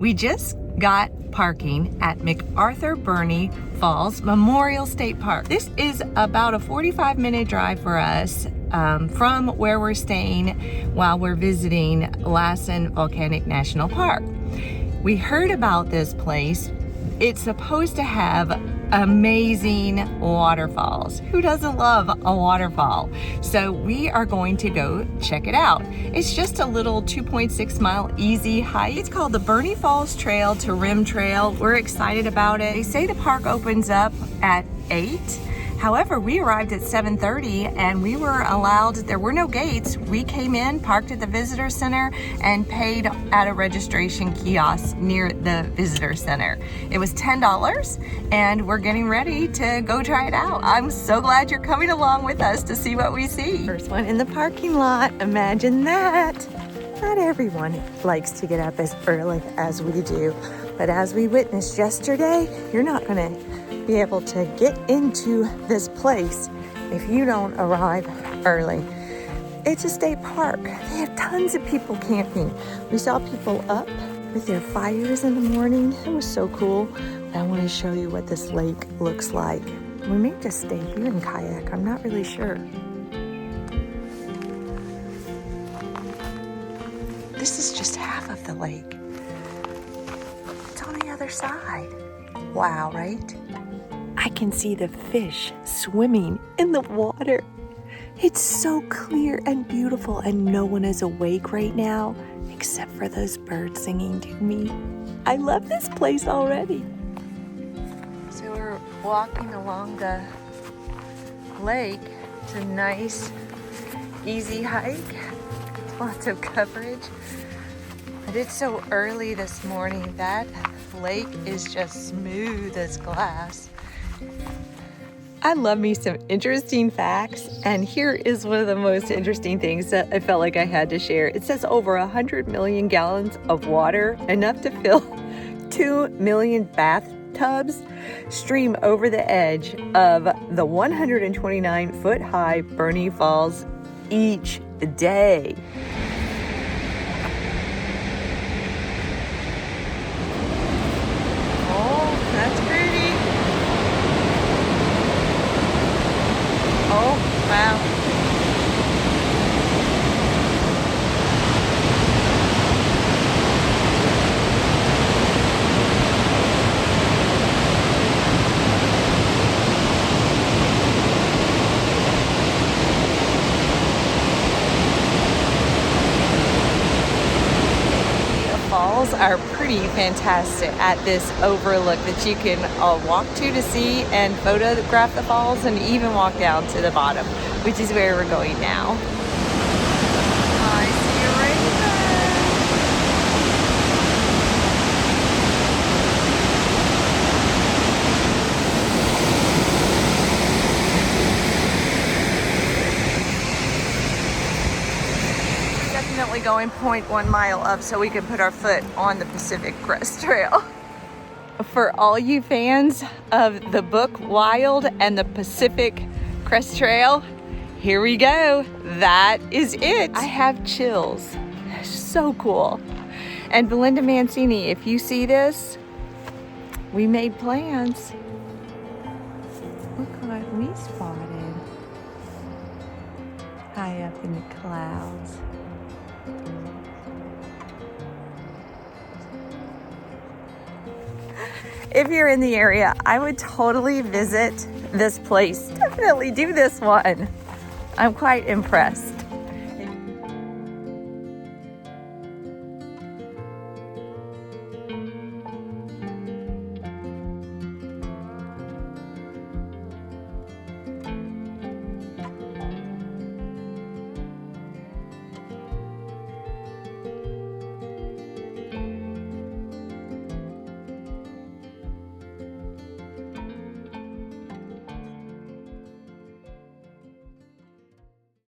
We just got parking at McArthur-Burney Falls Memorial State Park. This is about a 45-minute drive for us from where we're staying while we're visiting Lassen Volcanic National Park. We heard about this place. It's supposed to have amazing waterfalls. Who doesn't love a waterfall? So we are going to go check it out. It's just a little 2.6 mile easy hike. It's called the Burney Falls Trail to Rim Trail. We're excited about it. They say the park opens up at 8. However, we arrived at 7:30 and we were allowed, there were no gates. We came in, parked at the visitor center, and paid at a registration kiosk near the visitor center. It was $10 and we're getting ready to go try it out. I'm so glad you're coming along with us to see what we see. First one in the parking lot, imagine that. Not everyone likes to get up as early as we do, but as we witnessed yesterday, you're not gonna be able to get into this place if you don't arrive early. It's a state park. They have tons of people camping. We saw people up with their fires in the morning. It was so cool. I want to show you what this lake looks like. We may just stay here and kayak. I'm not really sure. This is just half of the lake. It's on the other side. Wow, right? I can see the fish swimming in the water. It's so clear and beautiful, and no one is awake right now except for those birds singing to me. I love this place already. So we're walking along the lake. It's a nice, easy hike. Lots of coverage. But it's so early this morning. That lake is just smooth as glass. I love me some interesting facts, and here is one of the most interesting things that I felt like I had to share. It says over 100 million gallons of water, enough to fill 2 million bathtubs, stream over the edge of the 129-foot high Burney Falls each day. Oh, that's pretty. Oh, wow. The falls are pretty fantastic at this overlook that you can walk to see and photograph the falls, and even walk down to the bottom, which is where we're going now. I see a rainbow. Definitely going 0.1 mile up so we can put our foot on the Pacific Crest Trail. For all you fans of the book Wild and the Pacific Crest Trail, here we go. That is it. I have chills. So cool. And Belinda Mancini, if you see this, we made plans. Look what we spotted. High up in the clouds. If you're in the area, I would totally visit this place. Definitely do this one. I'm quite impressed.